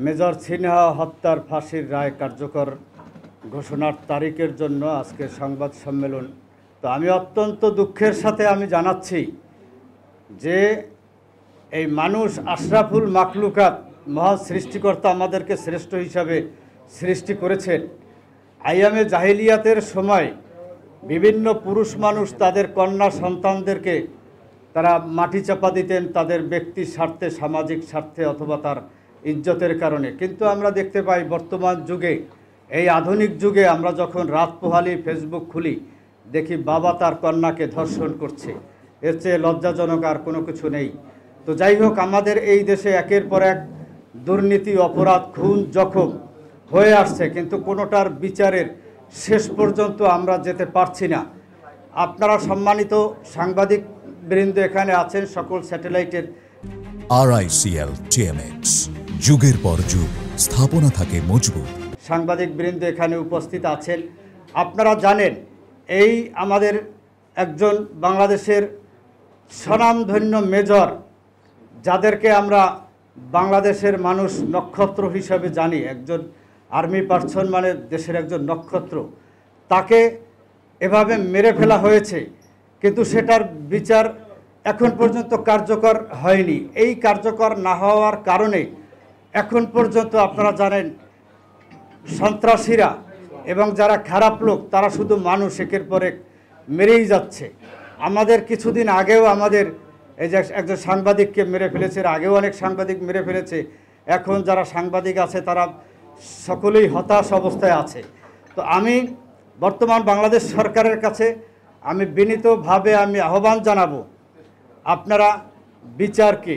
Major Sinha হত্যার ফাঁসির রায় কার্যকর ঘোষণার তারিখের জন্য আজকের সংবাদ সম্মেলন। তো আমি অত্যন্ত দুঃখের সাথে আমি জানাচ্ছি যে এই মানুষ আশরাফুল মাখলুকাত মহান সৃষ্টিকর্তা আমাদেরকে শ্রেষ্ঠ হিসাবে সৃষ্টি করেছেন। আইয়ামে জাহিলিয়াতের সময় বিভিন্ন পুরুষ মানুষ তাদের কন্যা সন্তানদেরকে তারা মাটি চাপা দিতেন তাদের ব্যক্তি স্বার্থে, সামাজিক স্বার্থে অথবা তার ইজ্জতের কারণে। কিন্তু আমরা দেখতে পাই বর্তমান যুগে, এই আধুনিক যুগে আমরা যখন রাত পোহালি ফেসবুক খুলি, দেখি বাবা তার কন্যাকে ধর্ষণ করছে। এর চেয়ে লজ্জাজনক আর কোনো কিছু নেই। তো যাই হোক, আমাদের এই দেশে একের পর এক দুর্নীতি, অপরাধ, খুন, জখম হয়ে আসছে, কিন্তু কোনোটার বিচারের শেষ পর্যন্ত আমরা যেতে পারছি না। আপনারা সম্মানিত সাংবাদিক বৃন্দ এখানে আছেন, সকল স্যাটেলাইটের RICL TMX, যুগের পর যুগ স্থাপনা থাকে মজবুত। সাংবাদিক বৃন্দ এখানে উপস্থিত আছেন। আপনারা জানেন এই আমাদের একজন বাংলাদেশের স্বনামধন্য মেজর, যাদেরকে আমরা বাংলাদেশের মানুষ নক্ষত্র হিসাবে জানি, একজন আর্মি পার্সন মানে দেশের একজন নক্ষত্র, তাকে এভাবে মেরে ফেলা হয়েছে, কিন্তু সেটার বিচার এখন পর্যন্ত কার্যকর হয়নি। এই কার্যকর না হওয়ার কারণে এখন পর্যন্ত আপনারা জানেন সন্ত্রাসীরা এবং যারা খারাপ লোক তারা শুধু মানুষ একের পর এক মেরেই যাচ্ছে। আমাদের কিছুদিন আগেও আমাদের এই যে একজন সাংবাদিককে মেরে ফেলেছে, আগেও অনেক সাংবাদিক মেরে ফেলেছে। এখন যারা সাংবাদিক আছে তারা সকলেই হতাশ অবস্থায় আছে। তো আমি বর্তমান বাংলাদেশ সরকারের কাছে আমি বিনীতভাবে আমি আহ্বান জানাবো, আপনারা বিচারকে,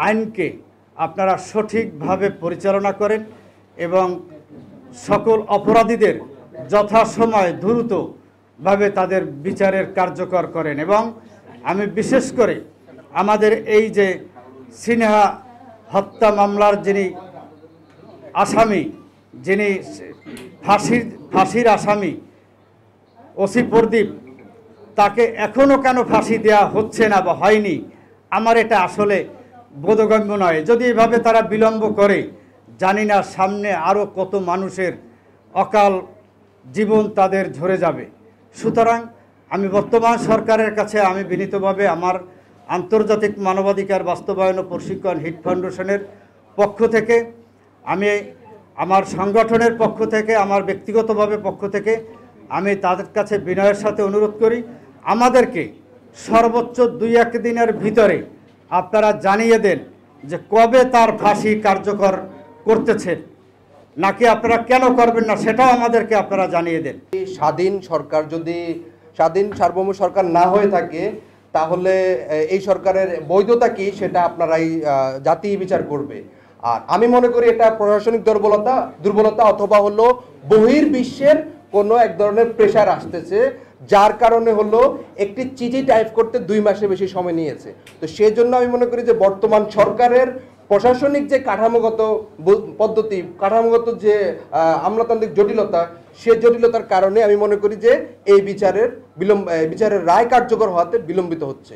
আইনকে আপনারা সঠিকভাবে পরিচালনা করেন এবং সকল অপরাধীদের যথাসময়ে দ্রুতভাবে তাদের বিচারের কার্যকর করেন। এবং আমি বিশেষ করে আমাদের এই যে সিনহা হত্যা মামলার যিনি আসামি, যিনি ফাঁসির আসামি ওসি প্রদীপ, তাকে এখনও কেন ফাঁসি দেওয়া হচ্ছে না বা হয়নি, আমার এটা আসলে বোধগম্য নয়। যদি এভাবে তারা বিলম্ব করে, জানি না সামনে আরও কত মানুষের অকাল জীবন তাদের ঝরে যাবে। সুতরাং আমি বর্তমান সরকারের কাছে আমি বিনীতভাবে আমার আন্তর্জাতিক মানবাধিকার বাস্তবায়ন ও প্রশিক্ষণ হিট ফাউন্ডেশনের পক্ষ থেকে, আমি আমার সংগঠনের পক্ষ থেকে, আমার ব্যক্তিগতভাবে পক্ষ থেকে আমি তাদের কাছে বিনয়ের সাথে অনুরোধ করি, আমাদেরকে সর্বোচ্চ 2-1 দিনের ভিতরে আপনারা জানিয়ে দেন যে কবে তার ফাঁসি কার্যকর করতেছেন, নাকি আপনারা কেন করবেন না সেটাও আমাদেরকে আপনারা জানিয়ে দেন। স্বাধীন সরকার যদি স্বাধীন সার্বভৌম সরকার না হয়ে থাকে, তাহলে এই সরকারের বৈধতা কি সেটা আপনারাই জাতি বিচার করবে। আর আমি মনে করি এটা প্রশাসনিক দুর্বলতা অথবা হলো বহির্বিশ্বের কোনো এক ধরনের প্রেশার আসতেছে, যার কারণে হলো একটি চিঠি টাইপ করতে 2 মাসের বেশি সময় নিয়েছে। তো সেই জন্য আমি মনে করি যে বর্তমান সরকারের প্রশাসনিক যে কাঠামোগত পদ্ধতি, কাঠামোগত যে আমলাতান্ত্রিক জটিলতা, সেই জটিলতার কারণে আমি মনে করি যে এই বিচারের রায় কার্যকর হওয়াতে বিলম্বিত হচ্ছে।